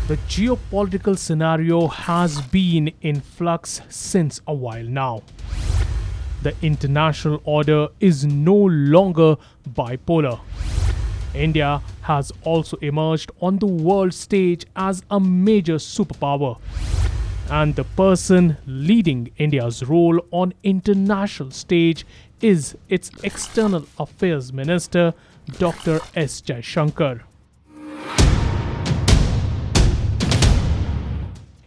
The geopolitical scenario has been in flux since a while now. The international order is no longer bipolar. India has also emerged on the world stage as a major superpower. And the person leading India's role on international stage is its External Affairs Minister, Dr. S Jaishankar.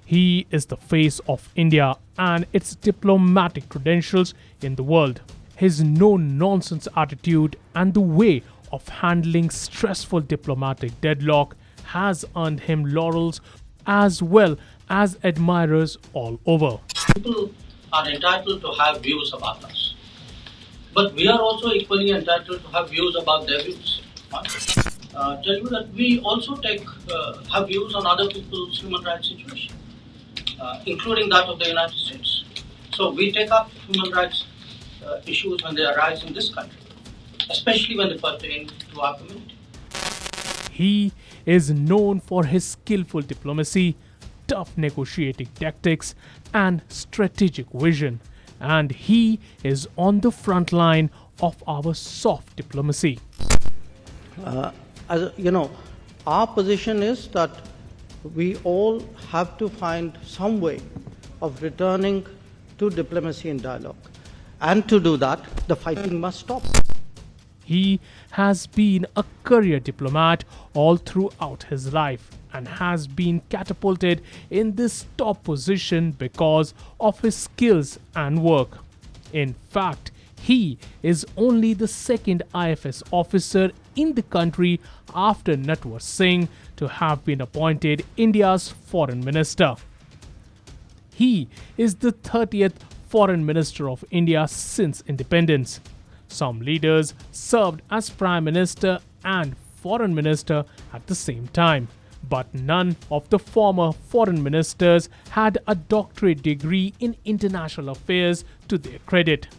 He is the face of India and its diplomatic credentials in the world. His no-nonsense attitude and the way of handling stressful diplomatic deadlock has earned him laurels as well as admirers all over. People are entitled to have views about us, but we are also equally entitled to have views about their views. Tell you that we also have views on other people's human rights situation, including that of the United States. So we take up human rights issues when they arise in this country, especially when they pertain to our community. He is known for his skillful diplomacy, tough negotiating tactics, and strategic vision. And he is on the front line of our soft diplomacy. As you know, our position is that we all have to find some way of returning to diplomacy and dialogue. And to do that, the fighting must stop. He has been a career diplomat all throughout his life and has been catapulted in this top position because of his skills and work. In fact, he is only the second IFS officer in the country after Natwar Singh to have been appointed India's foreign minister. He is the 30th foreign minister of India since independence. Some leaders served as prime minister and foreign minister at the same time, but none of the former foreign ministers had a doctorate degree in international affairs to their credit.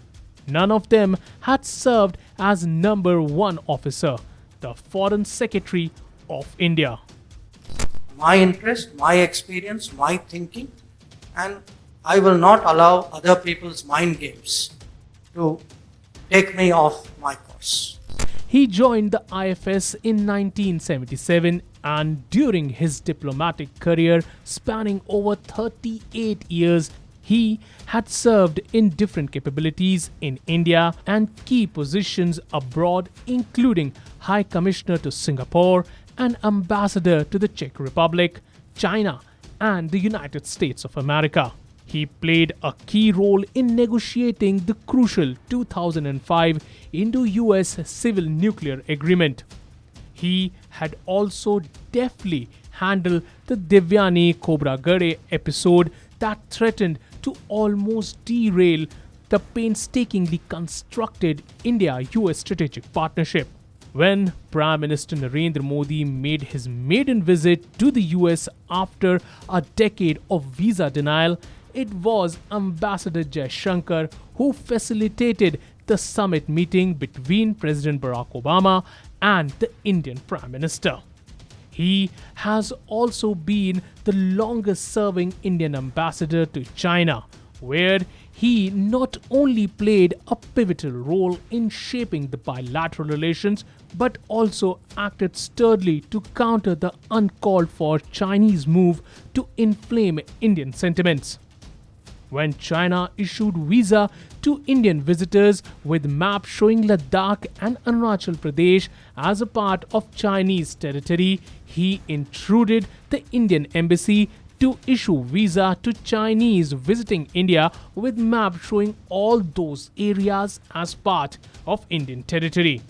None of them had served as number one officer, the Foreign Secretary of India. My interest, my experience, my thinking, and I will not allow other people's mind games to take me off my course. He joined the IFS in 1977 and during his diplomatic career spanning over 38 years, he had served in different capabilities in India and key positions abroad, including High Commissioner to Singapore and Ambassador to the Czech Republic, China, and the United States of America. He played a key role in negotiating the crucial 2005 Indo-US Civil Nuclear Agreement. He had also deftly handled the Devyani Khobragade episode that threatened to almost derail the painstakingly constructed India-US strategic partnership. When Prime Minister Narendra Modi made his maiden visit to the US after a decade of visa denial, it was Ambassador Jaishankar who facilitated the summit meeting between President Barack Obama and the Indian Prime Minister. He has also been the longest-serving Indian ambassador to China, where he not only played a pivotal role in shaping the bilateral relations but also acted sturdily to counter the uncalled-for Chinese move to inflame Indian sentiments. When China issued visa to Indian visitors with maps showing Ladakh and Arunachal Pradesh as a part of Chinese territory, he intruded the Indian embassy to issue visa to Chinese visiting India with maps showing all those areas as part of Indian territory.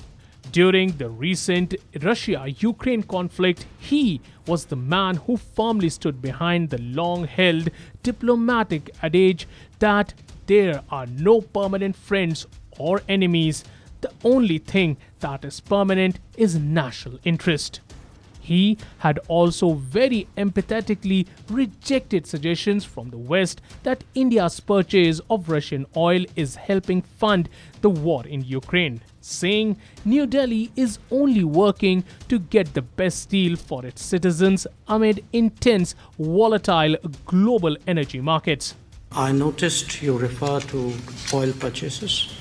During the recent Russia-Ukraine conflict, he was the man who firmly stood behind the long-held diplomatic adage that there are no permanent friends or enemies. The only thing that is permanent is national interest. He had also very empathetically rejected suggestions from the West that India's purchase of Russian oil is helping fund the war in Ukraine. saying New Delhi is only working to get the best deal for its citizens amid intense, volatile global energy markets. I noticed you refer to oil purchases.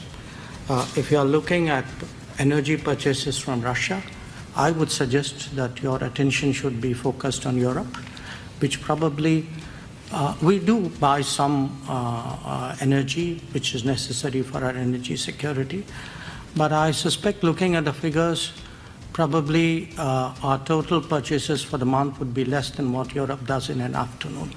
If you are looking at energy purchases from Russia, I would suggest that your attention should be focused on Europe, which probably we do buy some energy which is necessary for our energy security. But I suspect, looking at the figures, probably our total purchases for the month would be less than what Europe does in an afternoon.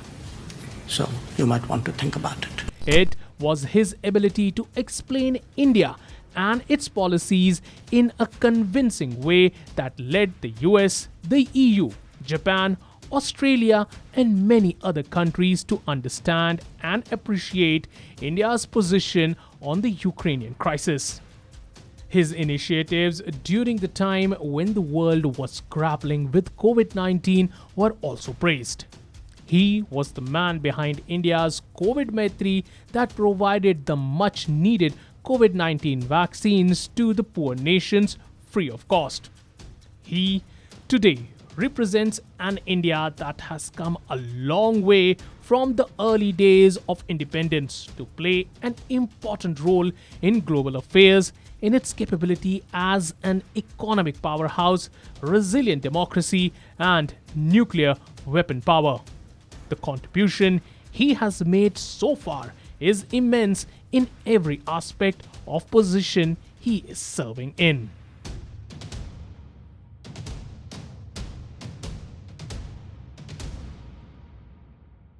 So you might want to think about it. It was his ability to explain India and its policies in a convincing way that led the US, the EU, Japan, Australia, and many other countries to understand and appreciate India's position on the Ukrainian crisis. His initiatives during the time when the world was grappling with COVID-19 were also praised. He was the man behind India's COVID Maitri that provided the much needed COVID-19 vaccines to the poor nations free of cost. He today represents an India that has come a long way from the early days of independence to play an important role in global affairs in its capability as an economic powerhouse, resilient democracy, and nuclear weapon power. The contribution he has made so far is immense in every aspect of position he is serving in.